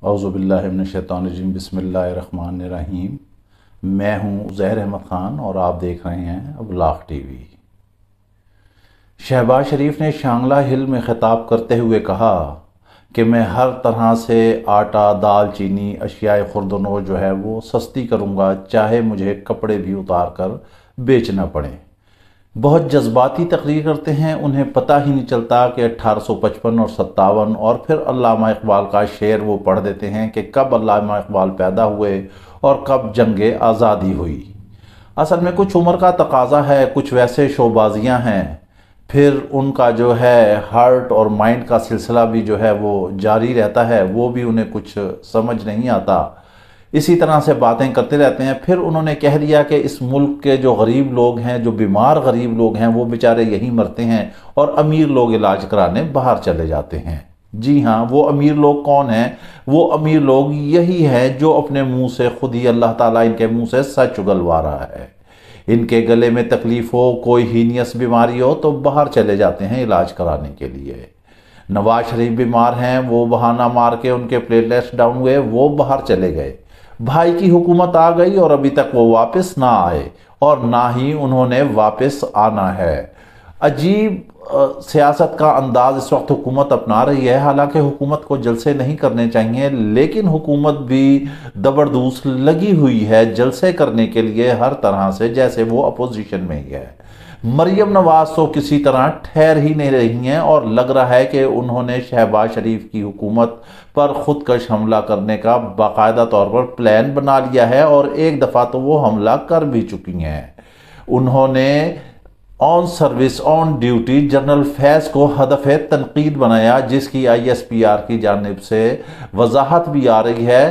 اعوذ باللہ من الشیطان الرجیم، بسم اللہ الرحمن الرحیم۔ میں ہوں زہر احمد خان اور آپ دیکھ رہے ہیں ابلاغ ٹی وی۔ شہباز شریف نے شانگلہ ہل میں خطاب کرتے ہوئے کہا کہ میں ہر طرح سے آٹا، دال، چینی، اشیاء خرد و نوش جو ہے وہ سستی کروں گا، چاہے مجھے کپڑے بھی اتار کر بیچنا پڑے۔ بہت جذباتی تقریر کرتے ہیں، انہیں پتہ ہی نہیں چلتا کہ 1855 اور 57 اور پھر علامہ اقبال کا شعر وہ پڑھ دیتے ہیں کہ کب علامہ اقبال پیدا ہوئے اور کب جنگ آزادی ہوئی۔ اصل میں کچھ عمر کا تقاضا ہے، کچھ ویسے شوبازیاں ہیں، پھر ان کا جو ہے ہارٹ اور مائنڈ کا سلسلہ بھی جو ہے وہ جاری رہتا ہے، وہ بھی انہیں کچھ سمجھ نہیں آتا، اسی طرح سے باتیں کرتے رہتے ہیں۔ پھر انہوں نے کہہ دیا کہ اس ملک کے جو غریب لوگ ہیں، جو بیمار غریب لوگ ہیں، وہ بیچارے یہیں مرتے ہیں اور امیر لوگ علاج کرانے باہر چلے جاتے ہیں۔ جی ہاں، وہ امیر لوگ کون ہیں؟ وہ امیر لوگ یہی ہیں جو اپنے منہ سے خود ہی اللہ تعالیٰ ان کے منہ سے سچ اگلوا رہا ہے۔ ان کے گلے میں تکلیف ہو، کوئی ہینیس بیماری ہو تو باہر چلے جاتے ہیں علاج کرانے کے لیے۔ نواز شریف بیمار ہیں، وہ بہانہ مار کے ان کے پلیٹلیٹس ڈاؤن ہوئے، وہ باہر چلے گئے۔ بھائی کی حکومت آ گئی اور ابھی تک وہ واپس نہ آئے اور نہ ہی انہوں نے واپس آنا ہے۔ عجیب سیاست کا انداز اس وقت حکومت اپنا رہی ہے، حالانکہ حکومت کو جلسے نہیں کرنے چاہیے، لیکن حکومت بھی زبردوست لگی ہوئی ہے جلسے کرنے کے لیے ہر طرح سے، جیسے وہ اپوزیشن میں ہی ہے۔ مریم نواز تو کسی طرح ٹھہر ہی نہیں رہی ہیں اور لگ رہا ہے کہ انہوں نے شہباز شریف کی حکومت پر خودکش حملہ کرنے کا باقاعدہ طور پر پلان بنا لیا ہے، اور ایک دفعہ تو وہ حملہ کر بھی چکی ہیں۔ انہوں نے آن سروس آن ڈیوٹی جنرل فیض کو ہدف تنقید بنایا، جس کی ISPR کی جانب سے وضاحت بھی آ رہی ہے۔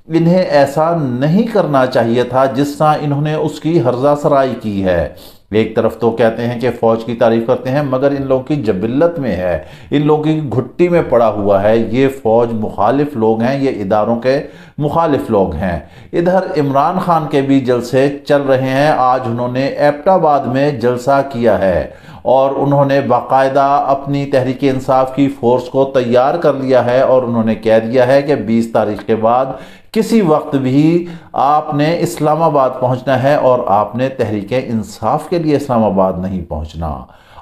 انہیں ایسا نہیں کرنا چاہیے تھا جس طرح انہوں نے اس کی ہرزہ سرائی کی ہے۔ ایک طرف تو کہتے ہیں کہ فوج کی تعریف کرتے ہیں، مگر ان لوگوں کی جبلت میں ہے، ان لوگوں کی گھٹی میں پڑا ہوا ہے، یہ فوج مخالف لوگ ہیں، یہ اداروں کے مخالف لوگ ہیں۔ ادھر عمران خان کے بھی جلسے چل رہے ہیں۔ آج انہوں نے ایبٹ آباد میں جلسہ کیا ہے اور انہوں نے باقاعدہ اپنی تحریک انصاف کی فورس کو تیار کر لیا ہے، اور انہوں نے کہہ دیا ہے کہ 20 تاریخ کے بعد کسی وقت بھی آپ نے اسلام آباد پہنچنا ہے، اور آپ نے تحریک انصاف کے لیے اسلام آباد نہیں پہنچنا۔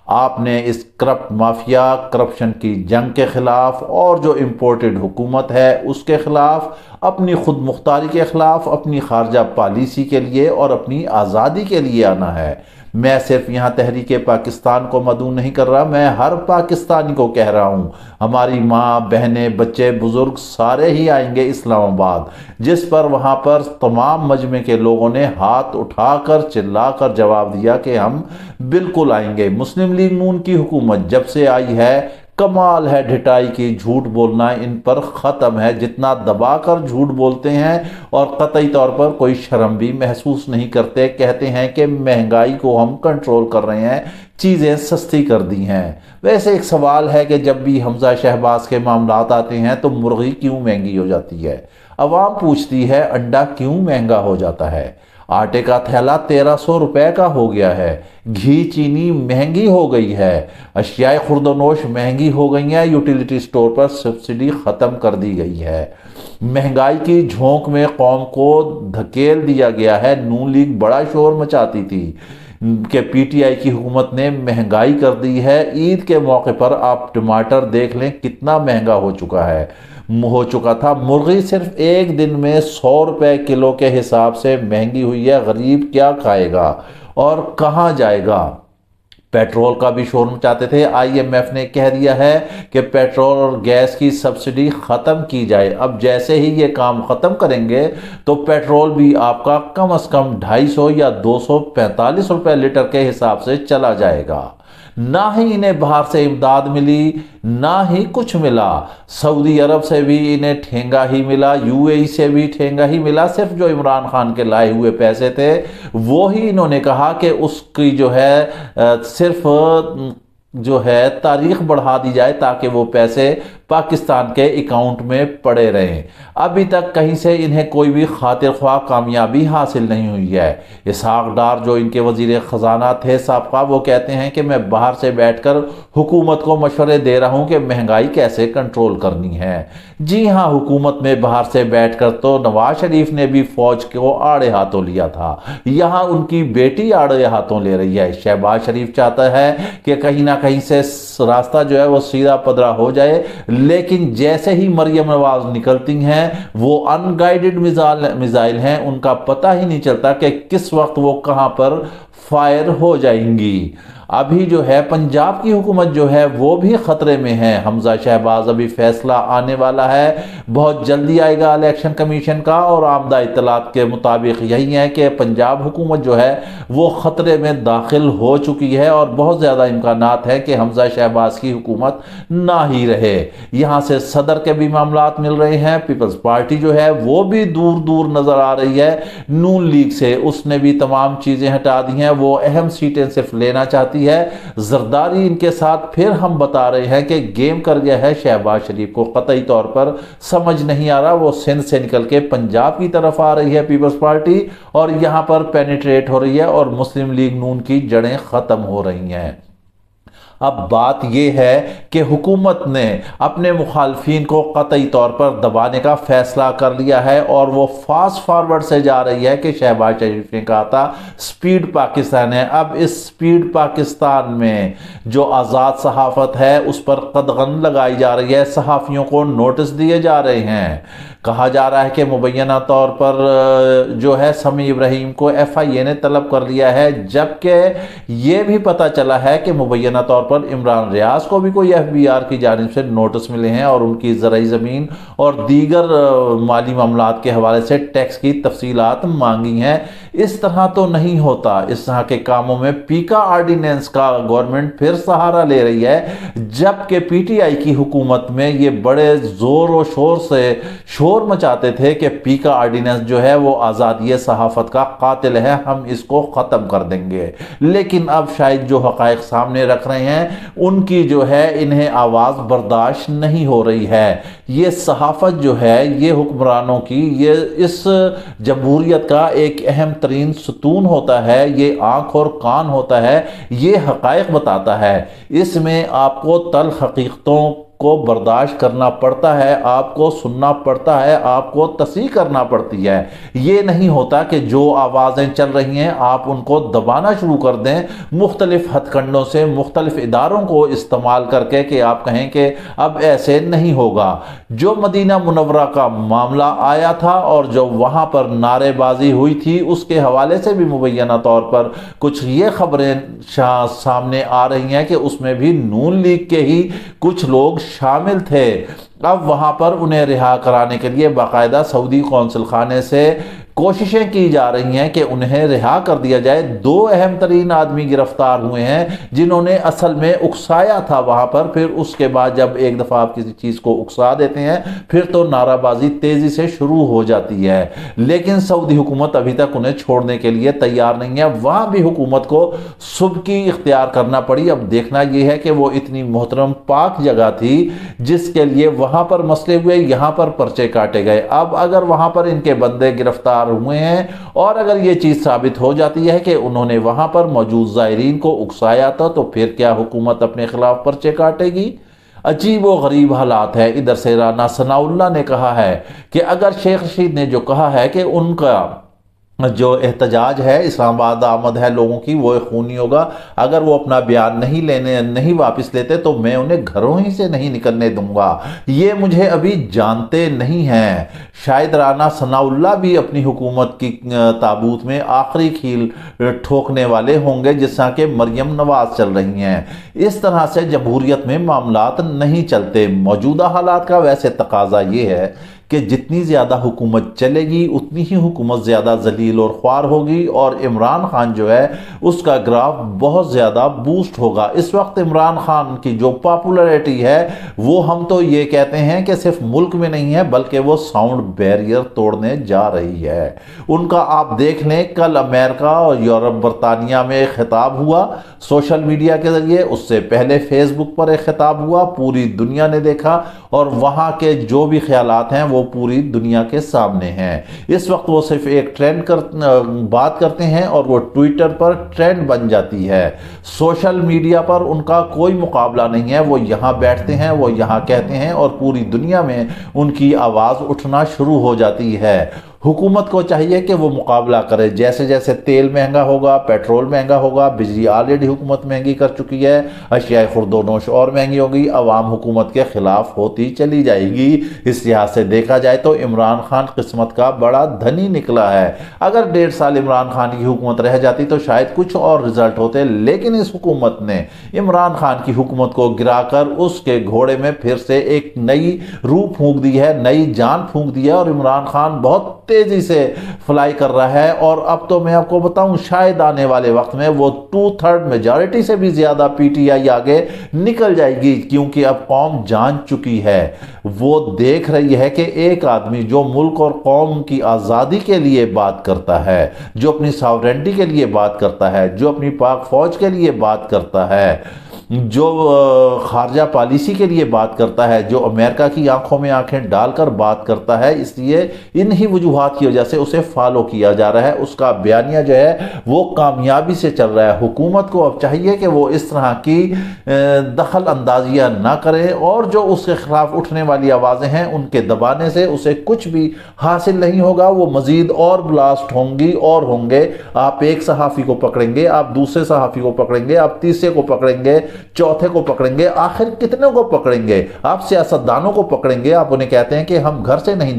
آپ نے اس کرپٹ مافیا، کرپشن کی جنگ کے خلاف، اور جو امپورٹڈ حکومت ہے اس کے خلاف، اپنی خود مختاری کے خلاف، اپنی خارجہ پالیسی کے لیے اور اپنی آزادی کے لیے آنا ہے۔ میں صرف یہاں تحریک پاکستان کو مدعو نہیں کر رہا، میں ہر پاکستانی کو کہہ رہا ہوں، ہماری ماں، بہنیں، بچے، بزرگ سارے ہی آئیں گے اسلام آباد، جس پر وہاں پر تمام مجمع کے لوگوں نے ہاتھ اٹھا کر چلا کر جواب دیا کہ ہم بالکل آئیں گے۔ مسلم لیگ نون کی حکومت جب سے آئی ہے، کمال ہے ڈھٹائی کی، جھوٹ بولنا ان پر ختم ہے، جتنا دبا کر جھوٹ بولتے ہیں اور قطعی طور پر کوئی شرم بھی محسوس نہیں کرتے۔ کہتے ہیں کہ مہنگائی کو ہم کنٹرول کر رہے ہیں، چیزیں سستی کر دی ہیں۔ ویسے ایک سوال ہے کہ جب بھی حمزہ شہباز کے معاملات آتے ہیں تو مرغی کیوں مہنگی ہو جاتی ہے؟ عوام پوچھتی ہے انڈا کیوں مہنگا ہو جاتا ہے؟ آٹے کا تھیلا 1300 روپے کا ہو گیا ہے، گھی چینی مہنگی ہو گئی ہے، اشیاء خرد و نوش مہنگی ہو گئی ہیں، یوٹیلیٹی سٹور پر سبسڈی ختم کر دی گئی ہے۔ مہنگائی کی جھونک میں قوم کو دھکیل دیا گیا ہے۔ نون لیگ بڑا شور مچاتی تھی کہ PTI کی حکومت نے مہنگائی کر دی ہے۔ عید کے موقع پر آپ ٹماٹر دیکھ لیں کتنا مہنگا ہو چکا تھا۔ مرغی صرف ایک دن میں 100 روپے کلو کے حساب سے مہنگی ہوئی ہے۔ غریب کیا کھائے گا اور کہاں جائے گا؟ پیٹرول کا بھی شور مچاتے تھے۔ IMF نے کہہ دیا ہے کہ پیٹرول اور گیس کی سبسڈی ختم کی جائے۔ اب جیسے ہی یہ کام ختم کریں گے تو پیٹرول بھی آپ کا کم از کم 250 یا 245 روپے لیٹر کے حساب سے چلا جائے گا۔ نہ ہی انہیں باہر سے امداد ملی، نہ ہی کچھ ملا۔ سعودی عرب سے بھی انہیں ٹھینگا ہی ملا، UAE سے بھی ٹھینگا ہی ملا۔ صرف جو عمران خان کے لائے ہوئے پیسے تھے وہی انہوں نے کہا کہ اس کی جو ہے صرف تاریخ بڑھا دی جائے تاکہ وہ پیسے پاکستان کے اکاؤنٹ میں پڑے رہیں۔ ابھی تک کہیں سے انہیں کوئی بھی خاطر خواہ کامیابی حاصل نہیں ہوئی ہے۔ اسحاق ڈار جو ان کے وزیر خزانہ تھے سابقہ، وہ کہتے ہیں کہ میں باہر سے بیٹھ کر حکومت کو مشورے دے رہا ہوں کہ مہنگائی کیسے کنٹرول کرنی ہے۔ جی ہاں، حکومت میں باہر سے بیٹھ کر تو نواز شریف نے بھی فوج کو آڑے ہاتھوں لیا تھا، یہاں ان کی بیٹی آڑے ہاتھوں لے رہی ہے۔ شہباز شریف چاہتا ہے کہ کہیں نہ کہیں سے راستہ جو ہے وہ سیدھا پدرا ہو جائے، لیکن جیسے ہی مریم نواز نکلتی ہیں وہ ان گائیڈڈ میزائل ہیں، ان کا پتہ ہی نہیں چلتا کہ کس وقت وہ کہاں پر فائر ہو جائیں گی۔ ابھی جو ہے پنجاب کی حکومت جو ہے وہ بھی خطرے میں ہے۔ حمزہ شہباز ابھی فیصلہ آنے والا ہے، بہت جلدی آئے گا الیکشن کمیشن کا، اور آمدہ اطلاعات کے مطابق یہی ہے کہ پنجاب حکومت جو ہے وہ خطرے میں داخل ہو چکی ہے، اور بہت زیادہ امکانات ہے کہ حمزہ شہباز کی حکومت نہ ہی رہے۔ یہاں سے صدر کے بھی معاملات مل رہے ہیں، پیپلز پارٹی جو ہے وہ بھی دور دور نظر آ رہی ہے نون لیگ سے، اس نے بھی تمام چیزیں ہٹا دی ہیں، وہ اہم سیٹیں صرف لینا چاہتی ہے۔ زرداری ان کے ساتھ پھر ہم بتا رہے ہیں کہ گیم کر گیا ہے شہباز شریف کو، قطعی طور پر سمجھ نہیں آ رہا، وہ سندھ سے نکل کے پنجاب کی طرف آ رہی ہے پیپلز پارٹی، اور یہاں پر پینیٹریٹ ہو رہی ہے اور مسلم لیگ نون کی جڑیں ختم ہو رہی ہیں۔ اب بات یہ ہے کہ حکومت نے اپنے مخالفین کو قطعی طور پر دبانے کا فیصلہ کر لیا ہے، اور وہ فاسٹ فارورڈ سے جا رہی ہے کہ شہباز شریف نے کہا تھا سپیڈ پاکستان ہے۔ اب اس سپیڈ پاکستان میں جو آزاد صحافت ہے اس پر قدغن لگائی جا رہی ہے، صحافیوں کو نوٹس دیے جا رہے ہیں۔ کہا جا رہا ہے کہ مبینہ طور پر جو ہے سمیع ابراہیم کو ایف آئی اے نے طلب کر لیا ہے، جبکہ یہ بھی پتہ چلا ہے کہ مبینہ طور پر عمران ریاض کو بھی کوئی ایف بی آر کی جانب سے نوٹس ملے ہیں، اور ان کی زرعی زمین اور دیگر مالی معاملات کے حوالے سے ٹیکس کی تفصیلات مانگی ہیں۔ اس طرح تو نہیں ہوتا، اس طرح کے کاموں میں پیکا آرڈیننس کا گورنمنٹ پھر سہارا لے رہی ہے، جبکہ پی ٹی آئی کی حکومت میں یہ بڑے زور و شور سے شور مچاتے تھے کہ پیکا آرڈیننس جو ہے وہ آزادی صحافت کا قاتل ہے، ہم اس کو ختم کر دیں گے۔ لیکن اب شاید جو حقائق سامنے رکھ رہے ہیں ان کی جو ہے انہیں آواز برداشت نہیں ہو رہی ہے۔ یہ صحافت جو ہے یہ حکمرانوں کی، یہ اس جمہوریت کا ایک اہم ترین ستون ہوتا ہے، یہ آنکھ اور کان ہوتا ہے، یہ حقائق بتاتا ہے۔ اس میں آپ کو تلخ حقیقتوں کو برداشت کرنا پڑتا ہے، آپ کو سننا پڑتا ہے، آپ کو تصحیح کرنا پڑتی ہے۔ یہ نہیں ہوتا کہ جو آوازیں چل رہی ہیں آپ ان کو دبانا شروع کر دیں مختلف ہتھ کنڈوں سے، مختلف اداروں کو استعمال کر کے، کہ آپ کہیں کہ اب ایسے نہیں ہوگا۔ جو مدینہ منورہ کا معاملہ آیا تھا اور جو وہاں پر نعرے بازی ہوئی تھی، اس کے حوالے سے بھی مبینہ طور پر کچھ یہ خبریں سامنے آ رہی ہیں کہ اس میں بھی نون لیگ کے ہی کچھ لوگ شامل تھے۔ اب وہاں پر انہیں رہا کرانے کے لیے باقاعدہ سعودی قونصل خانے سے کوششیں کی جا رہی ہیں کہ انہیں رہا کر دیا جائے۔ دو اہم ترین آدمی گرفتار ہوئے ہیں جنہوں نے اصل میں اکسایا تھا وہاں پر، پھر اس کے بعد جب ایک دفعہ آپ کسی چیز کو اکسا دیتے ہیں پھر تو نعرہ بازی تیزی سے شروع ہو جاتی ہے، لیکن سعودی حکومت ابھی تک انہیں چھوڑنے کے لیے تیار نہیں ہے۔ وہاں بھی حکومت کو سبکی اختیار کرنا پڑی۔ اب دیکھنا یہ ہے کہ وہ اتنی محترم پاک جگہ تھی جس کے لیے وہاں پر مسئلے ہوئے، یہاں پر پرچے کاٹے گئے۔ اب اگر وہاں پر ان کے بندے گرفتار ہوئے ہیں اور اگر یہ چیز ثابت ہو جاتی ہے کہ انہوں نے وہاں پر موجود زائرین کو اکسایا تھا، تو پھر کیا حکومت اپنے خلاف پرچے کاٹے گی؟ عجیب و غریب حالات ہے۔ ادھر سے رانا ثناء اللہ نے کہا ہے کہ اگر شیخ رشید نے جو کہا ہے کہ ان کا جو احتجاج ہے اسلام آباد آمد ہے لوگوں کی وہ خونی ہوگا، اگر وہ اپنا بیان نہیں واپس لیتے تو میں انہیں گھروں ہی سے نہیں نکلنے دوں گا، یہ مجھے ابھی جانتے نہیں ہیں۔ شاید رانا ثناء اللہ بھی اپنی حکومت کی تابوت میں آخری کھیل ٹھوکنے والے ہوں گے جس طرح کہ مریم نواز چل رہی ہیں۔ اس طرح سے جمہوریت میں معاملات نہیں چلتے۔ موجودہ حالات کا ویسے تقاضا یہ ہے کہ جتنی زیادہ حکومت چلے گی اتنی ہی حکومت زیادہ ذلیل اور خوار ہوگی، اور عمران خان جو ہے اس کا گراف بہت زیادہ بوسٹ ہوگا۔ اس وقت عمران خان کی جو پاپولیرٹی ہے وہ ہم تو یہ کہتے ہیں کہ صرف ملک میں نہیں ہے بلکہ وہ ساؤنڈ بیریئر توڑنے جا رہی ہے۔ ان کا آپ دیکھ لیں، کل امریکہ اور یورپ برطانیہ میں ایک خطاب ہوا سوشل میڈیا کے ذریعے، اس سے پہلے فیس بک پر ایک خطاب ہوا، پوری دنیا نے دیکھا، اور وہاں کے جو بھی خیالات ہیں وہ پوری دنیا کے سامنے ہیں۔ اس وقت وہ صرف ایک ٹرینڈ بات کرتے ہیں اور وہ ٹویٹر پر ٹرینڈ بن جاتی ہے۔ سوشل میڈیا پر ان کا کوئی مقابلہ نہیں ہے، وہ یہاں بیٹھتے ہیں، وہ یہاں کہتے ہیں، اور پوری دنیا میں ان کی آواز اٹھنا شروع ہو جاتی ہے۔ حکومت کو چاہیے کہ وہ مقابلہ کرے، جیسے جیسے تیل مہنگا ہوگا، پیٹرول مہنگا ہوگا، بجلی آلریڈی حکومت مہنگی کر چکی ہے، اشیاء خرد و نوش اور مہنگی ہوگی، عوام حکومت کے خلاف ہوتی چلی جائے گی۔ اس لحاظ سے دیکھا جائے تو عمران خان قسمت کا بڑا دھنی نکلا ہے۔ اگر 1.5 سال عمران خان کی حکومت رہ جاتی تو شاید کچھ اور رزلٹ ہوتے، لیکن اس حکومت نے عمران خان کی حکومت کو گرا کر اس کے گھوڑے میں پھر سے ایک نئی روح پھونک دی ہے، نئی جان پھونک دی ہے، اور عمران خان بہت تیزی سے فلائی کر رہا ہے۔ اور اب تو میں آپ کو بتاؤں، شاید آنے والے وقت میں وہ 2/3 میجارٹی سے بھی زیادہ پی ٹی آئی آگے نکل جائے گی، کیونکہ اب قوم جان چکی ہے، وہ دیکھ رہی ہے کہ ایک آدمی جو ملک اور قوم کی آزادی کے لیے بات کرتا ہے، جو اپنی ساورینٹی کے لیے بات کرتا ہے، جو اپنی پاک فوج کے لیے بات کرتا ہے، جو خارجہ پالیسی کے لیے بات کرتا ہے، جو امریکہ کی آنکھوں میں آنکھیں ڈال کر بات کرتا ہے، اس لیے انہی وجوہات کی وجہ سے اسے فالو کیا جا رہا ہے۔ اس کا بیانیہ جو ہے وہ کامیابی سے چل رہا ہے۔ حکومت کو اب چاہیے کہ وہ اس طرح کی دخل اندازیاں نہ کرے، اور جو اس کے خلاف اٹھنے والی آوازیں ہیں ان کے دبانے سے اسے کچھ بھی حاصل نہیں ہوگا۔ وہ مزید اور بلاسٹ ہوں گی اور ہوں گے۔ آپ ایک صحافی کو پکڑیں گے، آپ دوسرے صحافی کو پکڑیں گے، آپ تیسرے کو پکڑیں گے، چوتھے کو پکڑیں گے، آخر کتنے کو پکڑیں گے؟ آپ سیاستدانوں کو پکڑیں گے، آپ انہیں کہتے ہیں کہ ہم گھر سے نہیں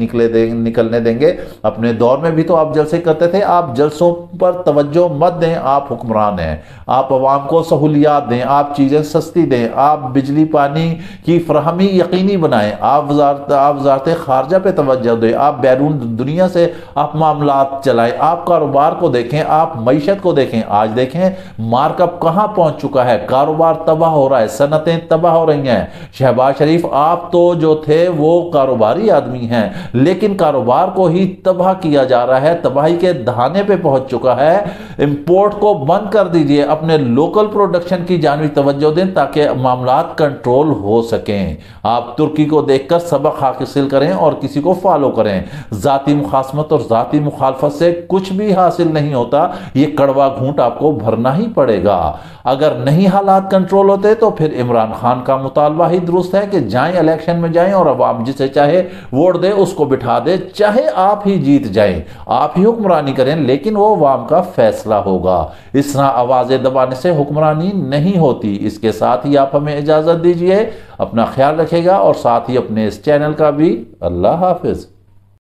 نکلنے دیں گے۔ اپنے دور میں بھی تو آپ جلسے کرتے تھے، آپ جلسوں پر توجہ مت دیں، آپ حکمران ہیں، آپ عوام کو سہولیات دیں، آپ چیزیں سستی دیں، آپ بجلی پانی کی فراہمی یقینی بنائیں، آپ وزارت خارجہ پہ توجہ دیں، آپ بیرون دنیا سے آپ معاملات چلائیں، آپ کاروبار کو دیکھیں، آپ معیشت کو دیکھیں۔ آج دیکھیں مارک اپ کہاں پہنچ چکا ہے، کاروبار تباہ ہو رہا ہے، صنعتیں تباہ ہو رہی ہیں۔ شہباز شریف آپ تو جو تھے وہ کاروباری آدمی ہیں، لیکن کاروبار کو ہی تباہ کیا جا رہا ہے، تباہی کے دہانے پہ پہنچ چکا ہے۔ امپورٹ کو بند کر دیجئے، اپنے لوکل پروڈکشن کی جانب توجہ دیں تاکہ معاملات کنٹرول ہو سکیں۔ آپ ترکی کو دیکھ کر سبق حاصل کریں اور کسی کو فالو کریں۔ ذاتی مخاصمت اور ذاتی مخالفت سے کچھ بھی حاصل نہیں ہوتا، یہ کڑوا گھونٹ آپ کو بھرنا ہی پڑے گا۔ اگر نہیں حالات کنٹرول ہوتے تو پھر عمران خان کا مطالبہ ہی درست ہے کہ جائیں الیکشن میں جائیں اور عوام جسے چاہے ووٹ دے اس کو بٹھا دے، چاہے آپ ہی جیت جائیں، آپ ہی حکمرانی کریں، لیکن وہ عوام کا فیصلہ ہوگا۔ اس طرح آوازیں دبانے سے حکمرانی نہیں ہوتی۔ اس کے ساتھ ہی آپ ہمیں اجازت دیجئے، اپنا خیال رکھے گا، اور ساتھ ہی اپنے اس چینل کا بھی۔ اللہ حافظ۔